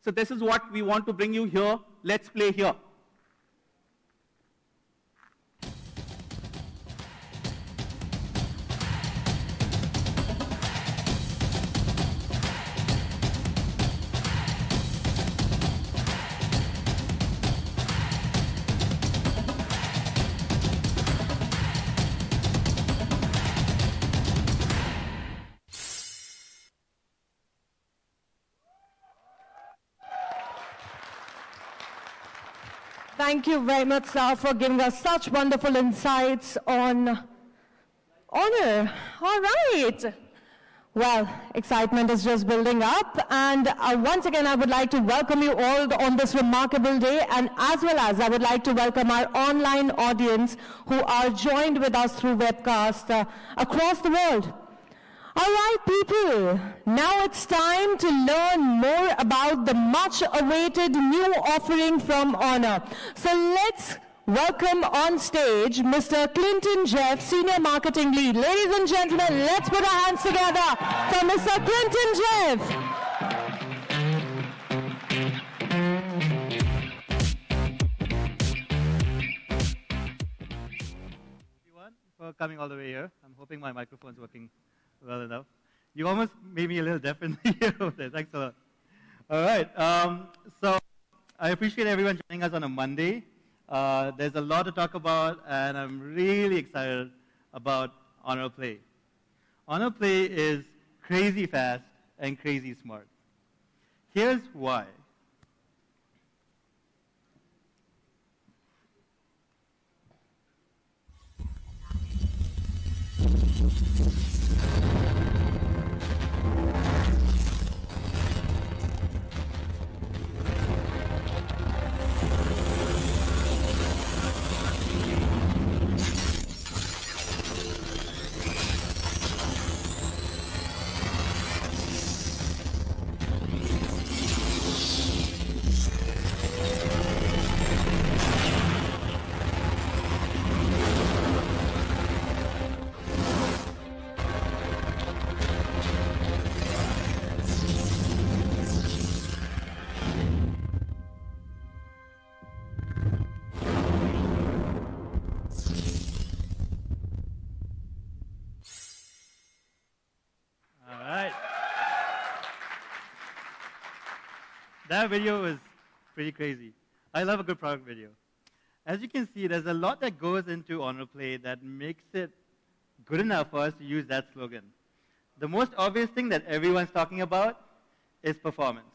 So this is what we want to bring you here. Let's play here. Thank you very much, sir, for giving us such wonderful insights on honor. All right. Well, excitement is just building up, and once again, I would like to welcome you all on this remarkable day, and as well as I would like to welcome our online audience who are joined with us through webcast across the world. All right, people, now it's time to learn more about the much-awaited new offering from Honor. So let's welcome on stage Mr. Clinton Jeff, Senior Marketing Lead. Ladies and gentlemen, let's put our hands together for Mr. Clinton Jeff. Everyone, for coming all the way here. I'm hoping my microphone's working well enough. You almost made me a little deaf in the ear over there. Thanks a lot. All right. So I appreciate everyone joining us on a Monday. There's a lot to talk about, and I'm really excited about Honor Play. Honor Play is crazy fast and crazy smart. Here's why. That video was pretty crazy. I love a good product video. As you can see, there's a lot that goes into Honor Play that makes it good enough for us to use that slogan. The most obvious thing that everyone's talking about is performance.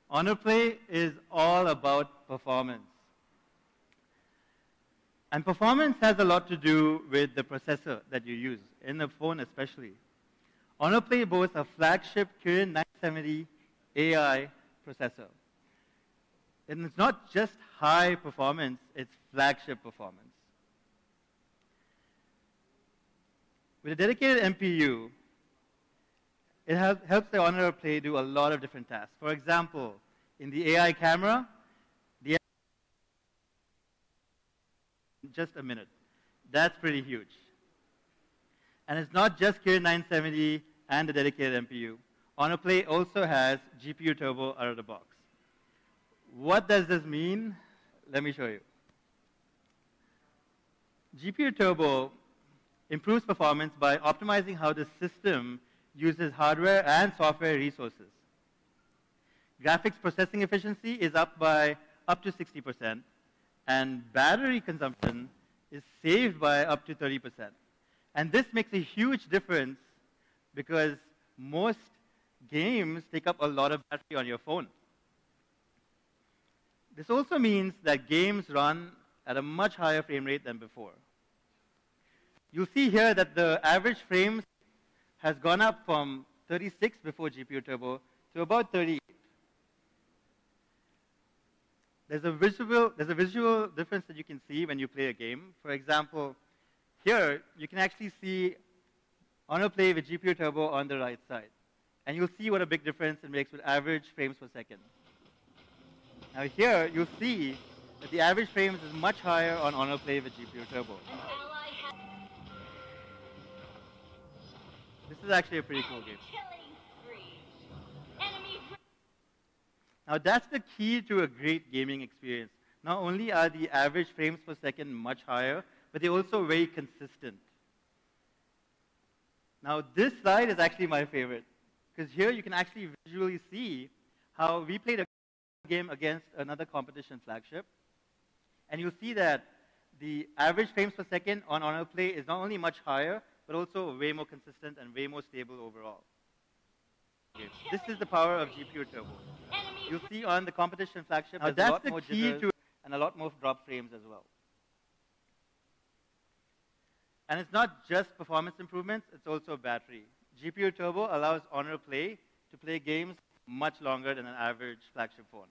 Honor Play is all about performance. And performance has a lot to do with the processor that you use, in the phone especially. Honor Play boasts a flagship Kirin 970 AI processor. And it's not just high performance, it's flagship performance. With a dedicated MPU, it helps the Honor Play do a lot of different tasks. For example, in the AI camera, just a minute. That's pretty huge. And it's not just Kirin 970 and the dedicated MPU. Honor Play also has GPU Turbo out of the box. What does this mean? Let me show you. GPU Turbo improves performance by optimizing how the system uses hardware and software resources. Graphics processing efficiency is up by up to 60%, and battery consumption is saved by up to 30%. And this makes a huge difference because most games take up a lot of battery on your phone. This also means that games run at a much higher frame rate than before. You'll see here that the average frames has gone up from 36 before GPU Turbo to about 38. There's a visual difference that you can see when you play a game. For example, here you can actually see Honor Play with GPU Turbo on the right side. And you'll see what a big difference it makes with average frames per second. Now here, you'll see that the average frames is much higher on Honor Play with GPU Turbo. This is actually a pretty cool game. Now that's the key to a great gaming experience. Not only are the average frames per second much higher, but they're also very consistent. Now this slide is actually my favorite, because here you can actually visually see how we played a game against another competition flagship, and you'll see that the average frames per second on Honor Play is not only much higher, but also way more consistent and way more stable overall. This is the power of GPU Turbo. You'll see on the competition flagship, there's a lot more jitters and a lot more drop frames as well. And it's not just performance improvements, it's also battery. GPU Turbo allows Honor Play to play games much longer than an average flagship phone.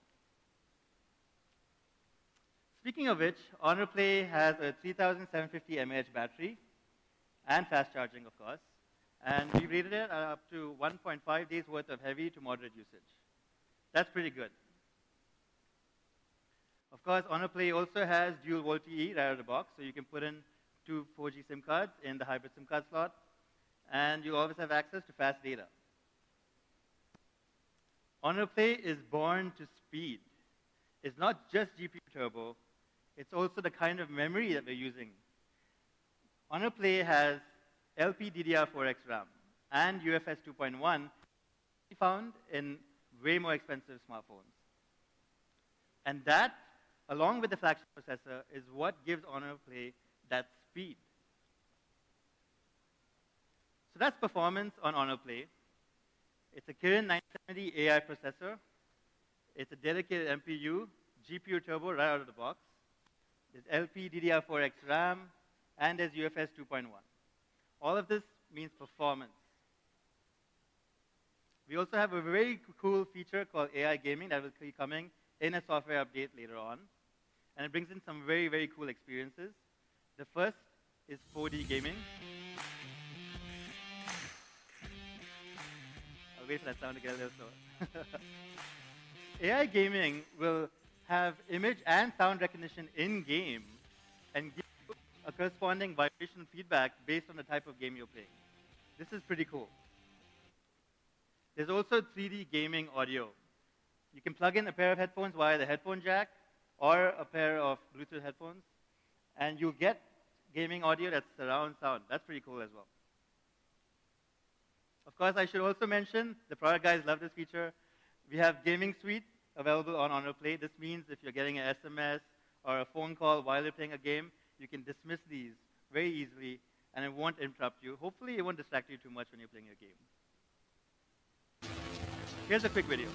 Speaking of which, Honor Play has a 3750 mAh battery and fast charging, of course. And we rated it up to 1.5 days worth of heavy to moderate usage. That's pretty good. Of course, Honor Play also has dual VoLTE right out of the box, so you can put in two 4G SIM cards in the hybrid SIM card slot, and you always have access to fast data. Honor Play is born to speed. It's not just GPU Turbo, it's also the kind of memory that we're using. Honor Play has LPDDR4X RAM and UFS 2.1 found in way more expensive smartphones. And that, along with the flagship processor, is what gives Honor Play that speed. So that's performance on Honor Play. It's a Kirin 970 AI processor. It's a dedicated MPU, GPU Turbo right out of the box. There's LPDDR4X RAM, and there's UFS 2.1. All of this means performance. We also have a very cool feature called AI Gaming that will be coming in a software update later on. And it brings in some very, very cool experiences. The first is 4D gaming. I'll wait for that sound to get a little slower. AI Gaming will have image and sound recognition in-game and give you a corresponding vibration feedback based on the type of game you're playing. This is pretty cool. There's also 3D gaming audio. You can plug in a pair of headphones via the headphone jack or a pair of Bluetooth headphones, and you'll get gaming audio that's surround sound. That's pretty cool as well. Of course, I should also mention, the product guys love this feature. We have Gaming Suite available on Honor Play. This means if you're getting an SMS or a phone call while you're playing a game, you can dismiss these very easily, and it won't interrupt you. Hopefully, it won't distract you too much when you're playing your game. Here's a quick video.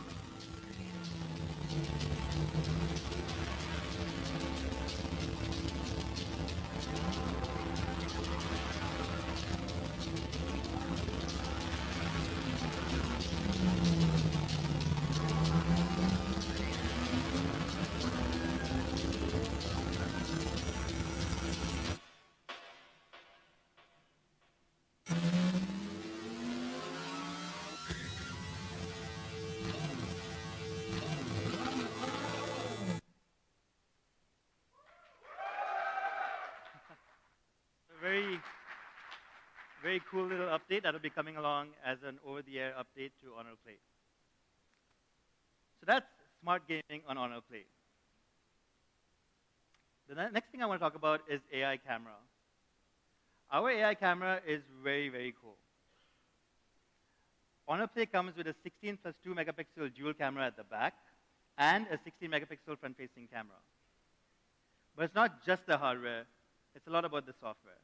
Very cool little update that will be coming along as an over-the-air update to Honor Play. So that's smart gaming on Honor Play. The next thing I want to talk about is AI camera. Our AI camera is very, very cool. Honor Play comes with a 16 plus 2 megapixel dual camera at the back and a 16 megapixel front-facing camera. But it's not just the hardware, it's a lot about the software.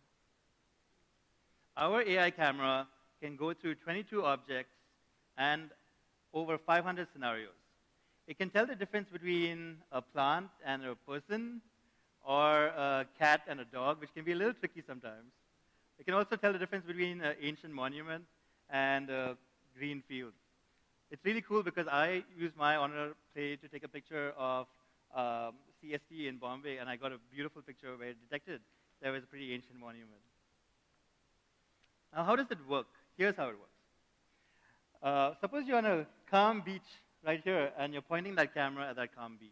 Our AI camera can go through 22 objects and over 500 scenarios. It can tell the difference between a plant and a person, or a cat and a dog, which can be a little tricky sometimes. It can also tell the difference between an ancient monument and a green field. It's really cool because I used my Honor Play to take a picture of CST in Bombay, and I got a beautiful picture where it detected there was a pretty ancient monument. Now, how does it work? Here's how it works. Suppose you're on a calm beach right here, and you're pointing that camera at that calm beach.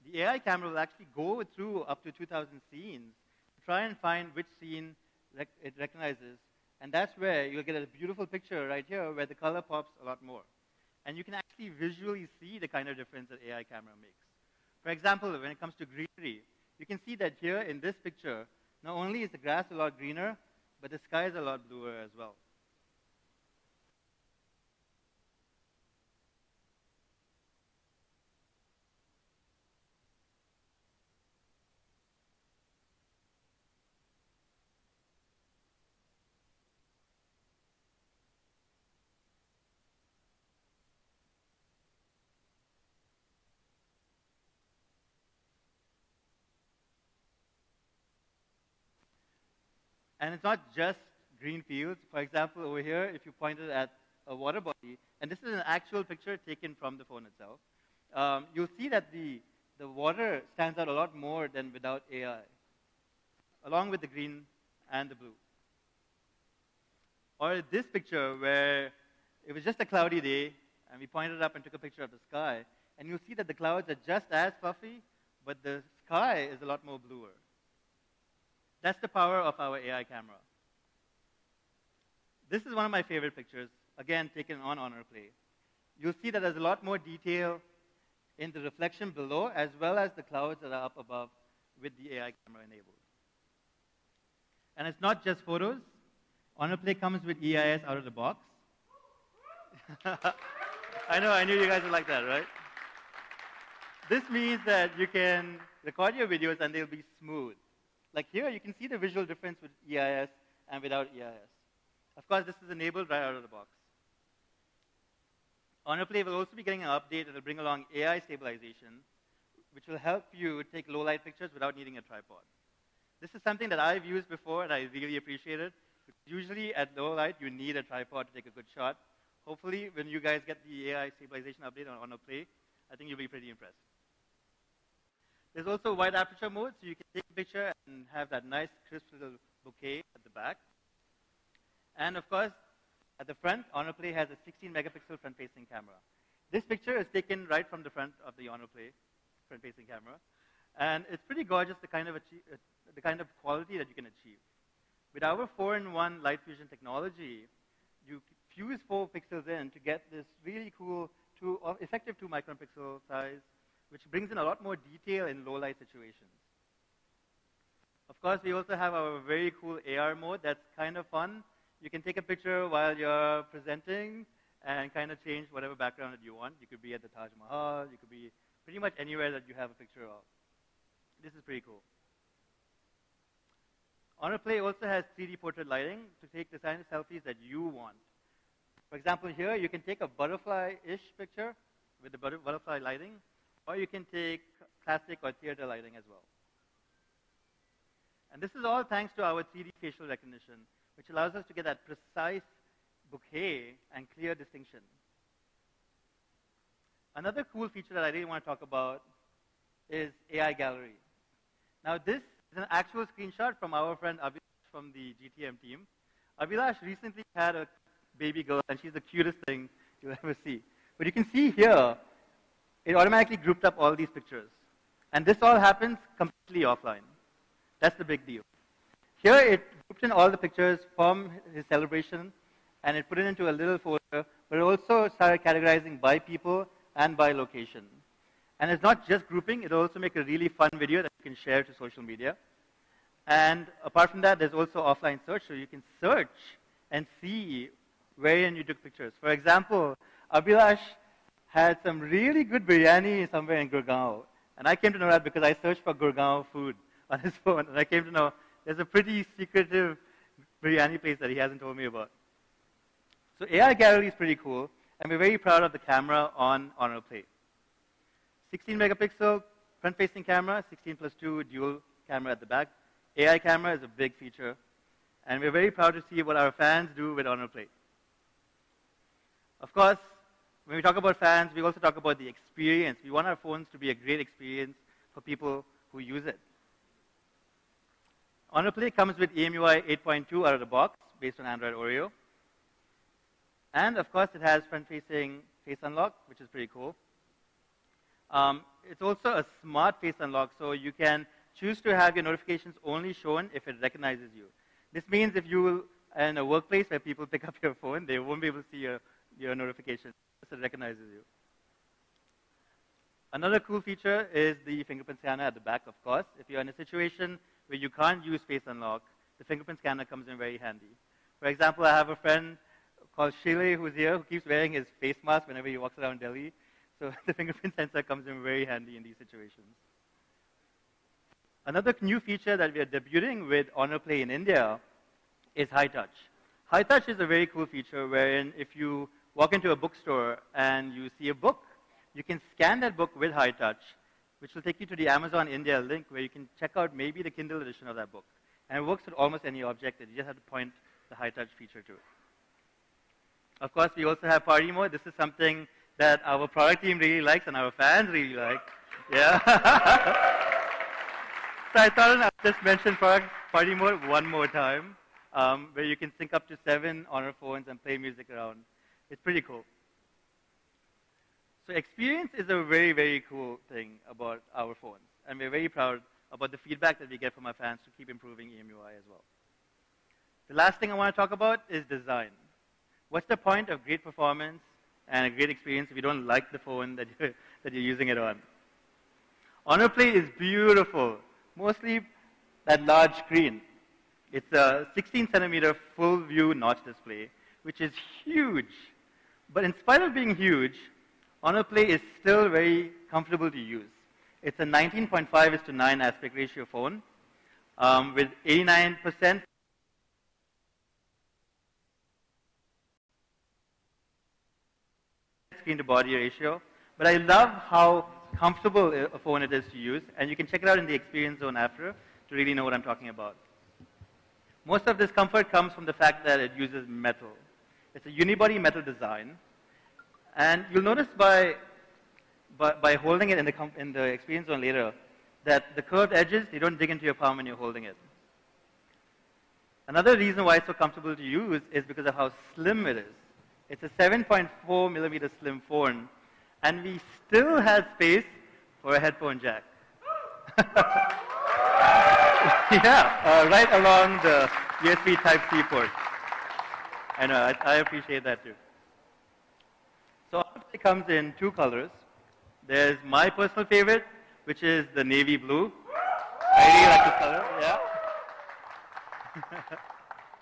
The AI camera will actually go through up to 2,000 scenes to try and find which scene it recognizes, and that's where you'll get a beautiful picture right here where the color pops a lot more. and you can actually visually see the kind of difference that AI camera makes. For example, when it comes to greenery, you can see that here in this picture, not only is the grass a lot greener, but the sky is a lot bluer as well. And it's not just green fields. For example, over here, if you pointed at a water body, and this is an actual picture taken from the phone itself, you'll see that the water stands out a lot more than without AI, along with the green and the blue. Or this picture where it was just a cloudy day, and we pointed up and took a picture of the sky, and you'll see that the clouds are just as fluffy, but the sky is a lot more bluer. That's the power of our AI camera. This is one of my favorite pictures, again, taken on Honor Play. You'll see that there's a lot more detail in the reflection below, as well as the clouds that are up above with the AI camera enabled. And it's not just photos. Honor Play comes with EIS out of the box. I knew you guys would like that, right? This means that you can record your videos and they'll be smooth. Like here, you can see the visual difference with EIS and without EIS. Of course, this is enabled right out of the box. Honor Play will also be getting an update that will bring along AI stabilization, which will help you take low-light pictures without needing a tripod. This is something that I've used before, and I really appreciate it. Usually, at low light, you need a tripod to take a good shot. Hopefully, when you guys get the AI stabilization update on Honor Play, I think you'll be pretty impressed. There's also wide aperture mode, so you can take a picture and have that nice, crisp little bouquet at the back. And of course, at the front, Honor Play has a 16-megapixel front-facing camera. This picture is taken right from the front of the Honor Play front-facing camera. And it's pretty gorgeous, the kind of quality that you can achieve. With our 4-in-1 light fusion technology, you fuse 4 pixels in to get this really cool, effective 2-micron pixel size, which brings in a lot more detail in low-light situations. Of course, we also have our very cool AR mode that's kind of fun. You can take a picture while you're presenting and kind of change whatever background that you want. You could be at the Taj Mahal. You could be pretty much anywhere that you have a picture of. This is pretty cool. Honor Play also has 3D portrait lighting to take the kind of selfies that you want. For example, here you can take a butterfly-ish picture with the butterfly lighting, or you can take classic or theater lighting as well. And this is all thanks to our 3D facial recognition, which allows us to get that precise bouquet and clear distinction. Another cool feature that I really want to talk about is AI Gallery. Now, this is an actual screenshot from our friend Abhilash from the GTM team. Abhilash recently had a baby girl, and she's the cutest thing you'll ever see. But you can see here, it automatically grouped up all these pictures. And this all happens completely offline. That's the big deal. Here, it grouped in all the pictures from his celebration, and it put it into a little folder, but it also started categorizing by people and by location. And it's not just grouping, it'll also make a really fun video that you can share to social media. And apart from that, there's also offline search, so you can search and see wherein you took pictures. For example, Abhilash had some really good biryani somewhere in Gurgaon. And I came to know that because I searched for Gurgaon food on his phone, and I came to know there's a pretty secretive biryani place that he hasn't told me about. So AI Gallery is pretty cool, and we're very proud of the camera on Honor Play. 16-megapixel front-facing camera, 16+2 dual camera at the back. AI camera is a big feature, and we're very proud to see what our fans do with Honor Play. Of course, when we talk about fans, we also talk about the experience. We want our phones to be a great experience for people who use it. Honor Play comes with EMUI 8.2 out of the box, based on Android Oreo. And of course, it has front-facing face unlock, which is pretty cool. It's also a smart face unlock, so you can choose to have your notifications only shown if it recognizes you. This means if you are in a workplace where people pick up your phone, they won't be able to see your notifications. so it recognizes you. Another cool feature is the fingerprint scanner at the back, of course. If you're in a situation where you can't use Face Unlock, the fingerprint scanner comes in very handy. For example, I have a friend called Shile who's here who keeps wearing his face mask whenever he walks around Delhi. So the fingerprint sensor comes in very handy in these situations. Another new feature that we are debuting with Honor Play in India is High Touch. High Touch is a very cool feature wherein if you walk into a bookstore and you see a book, you can scan that book with High Touch, which will take you to the Amazon India link where you can check out maybe the Kindle edition of that book. And it works with almost any object. You just have to point the High Touch feature to it. Of course, we also have Party Mode. This is something that our product team really likes and our fans really like. Yeah. So I thought I'd just mention Party Mode one more time, where you can sync up to 7 Honor phones and play music around. It's pretty cool. So experience is a very, very cool thing about our phones. And we're very proud about the feedback that we get from our fans to keep improving EMUI as well. The last thing I want to talk about is design. What's the point of great performance and a great experience if you don't like the phone that you're using it on? Honor Play is beautiful, mostly that large screen. It's a 16-centimeter full-view notch display, which is huge. But in spite of being huge, Honor Play is still very comfortable to use. It's a 19.5:9 aspect ratio phone with 89% screen-to-body ratio. But I love how comfortable a phone it is to use, and you can check it out in the experience zone after to really know what I'm talking about. Most of this comfort comes from the fact that it uses metal. It's a unibody metal design. And you'll notice by holding it in the experience zone later that the curved edges, they don't dig into your palm when you're holding it. Another reason why it's so comfortable to use is because of how slim it is. It's a 7.4 millimeter slim phone, and we still have space for a headphone jack. Yeah, right along the USB Type-C port. I know, I appreciate that too. So it comes in 2 colors. There's my personal favorite, which is the navy blue. I really like this color, yeah.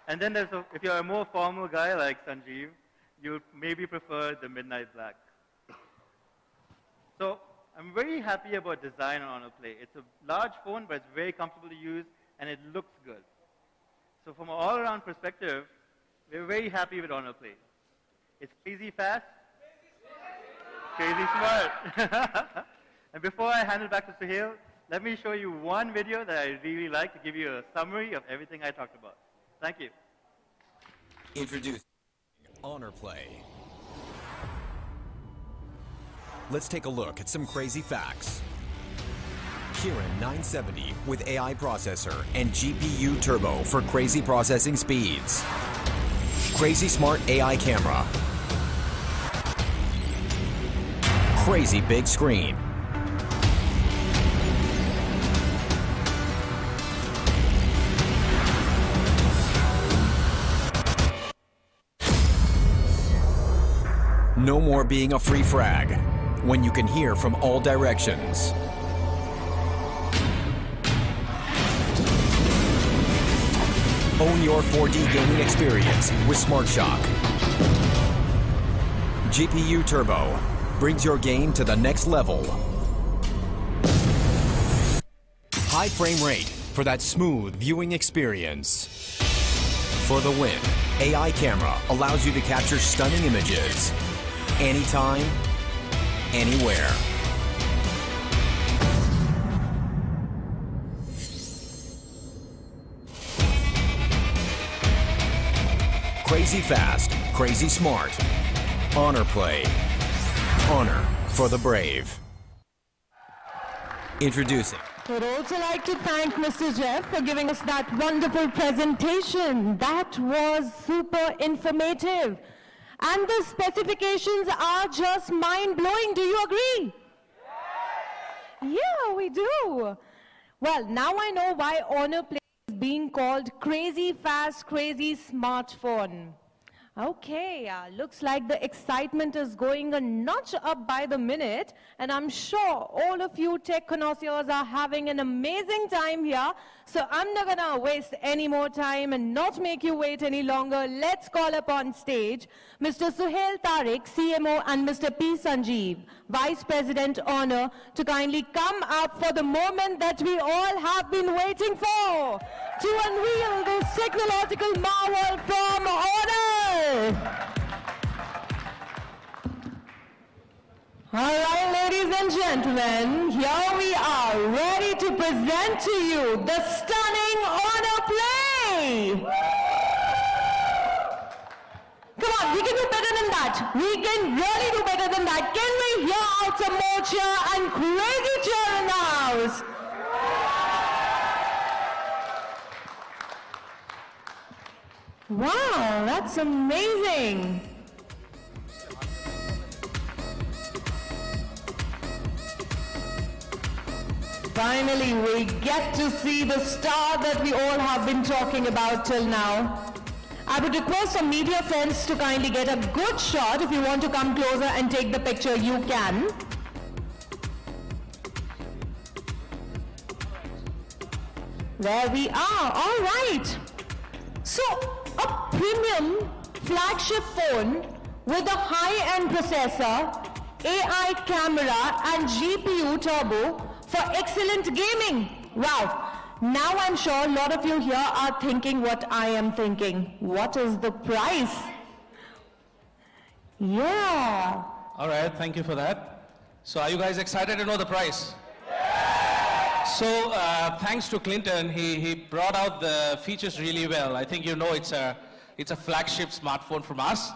And then there's if you're a more formal guy like Sanjeev, you'll maybe prefer the midnight black. So I'm very happy about design on Honor Play. It's a large phone, but it's very comfortable to use, and it looks good. So from an all-around perspective, we're very happy with Honor Play. It's crazy fast, crazy smart. And before I hand it back to Suhail, let me show you one video that I really like to give you a summary of everything I talked about. Thank you. Introduce Honor Play. Let's take a look at some crazy facts. Kirin 970 with AI processor and GPU turbo for crazy processing speeds. Crazy smart AI camera. Crazy big screen. No more being a free frag when you can hear from all directions. Own your 4D gaming experience with SmartShock. GPU Turbo brings your game to the next level. High frame rate for that smooth viewing experience. For the win, AI camera allows you to capture stunning images anytime, anywhere. Crazy fast, crazy smart. Honor Play. Honor for the brave. Introducing. We'd also like to thank Mr. Jeff for giving us that wonderful presentation. That was super informative. And the specifications are just mind-blowing. Do you agree? Yeah, we do. Well, now I know why Honor Play is being called crazy fast, crazy smartphone. Okay, looks like the excitement is going a notch up by the minute, and I'm sure all of you tech connoisseurs are having an amazing time here. So I'm not gonna waste any more time and not make you wait any longer. Let's call up on stage Mr. Suhail Tariq, CMO, and Mr. P. Sanjeev, Vice President Honor, to kindly come up for the moment that we all have been waiting for, to unveil this technological marvel from Honor. All right, ladies and gentlemen, here we are, ready to present to you the stunning Honor Play. Come on, we can do better than that. We can really do better than that. Can we hear out some more cheer and crazy cheer in the house? Wow, that's amazing. Finally, we get to see the star that we all have been talking about till now. I would request some media friends to kindly get a good shot. If you want to come closer and take the picture, you can. There we are, all right. So, a premium flagship phone with a high-end processor, AI camera, and GPU turbo for excellent gaming. Wow. Now I'm sure a lot of you here are thinking what I am thinking. What is the price? Yeah. All right, thank you for that. So are you guys excited to know the price? So thanks to Clinton, he brought out the features really well. I think you know it's a flagship smartphone from us.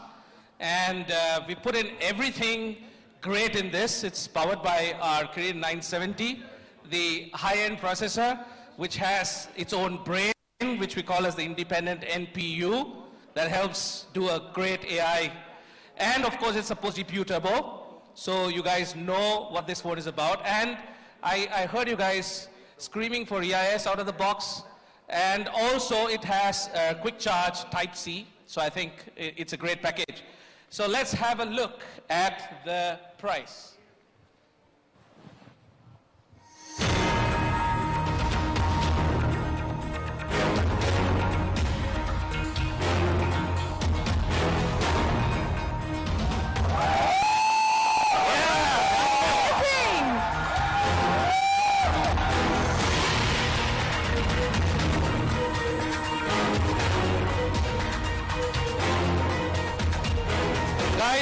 And we put in everything great in this. It's powered by our Kirin 970, the high-end processor, which has its own brain, which we call as the independent NPU, that helps do a great AI. And of course, it's a post-GPU turbo, so you guys know what this phone is about. And I heard you guys screaming for EIS out of the box. And also, it has a quick charge Type-C, so I think it's a great package. So let's have a look at the price.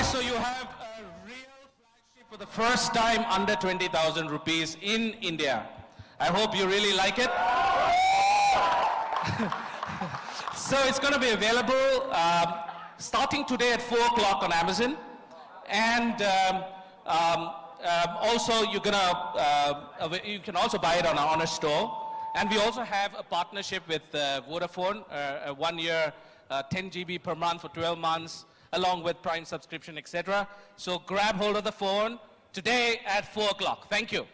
So you have a real flagship for the first time under 20,000 rupees in India. I hope you really like it. So it's going to be available starting today at 4 o'clock on Amazon. And also you can also buy it on our Honor store. And we also have a partnership with Vodafone, a 1 year, 10 GB per month for 12 months. Along with Prime subscription, etc. So grab hold of the phone today at 4 o'clock. Thank you.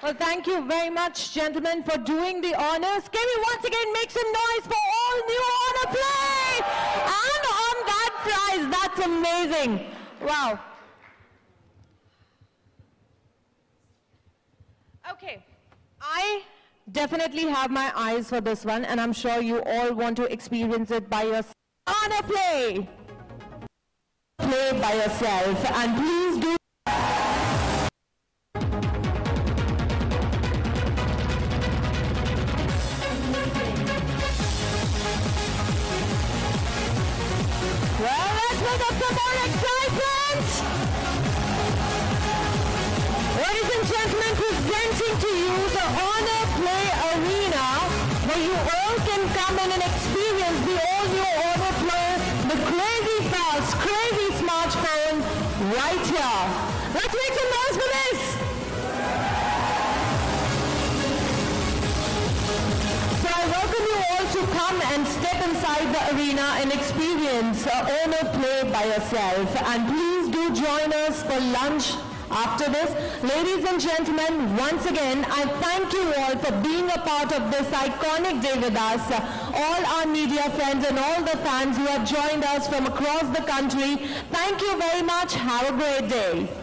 Well, thank you very much, gentlemen, for doing the honors. Can we once again make some noise for all new Honor Play? And on that prize, that's amazing. Wow. Okay, I definitely have my eyes for this one, and I'm sure you all want to experience it by yourself. Honor Play! Play by yourself, and please do. Well, let's make up some more excitement! Ladies and gentlemen, presenting to you the Honor Play Arena, where you all can come in and experience the all-new Honor Play, the crazy fast, crazy smartphone, right here. Let's make some noise for this! So I welcome you all to come and step inside the arena and experience Honor Play by yourself. And please do join us for lunch after this. Ladies and gentlemen, once again, I thank you all for being a part of this iconic day with us. All our media friends and all the fans who have joined us from across the country, thank you very much. Have a great day.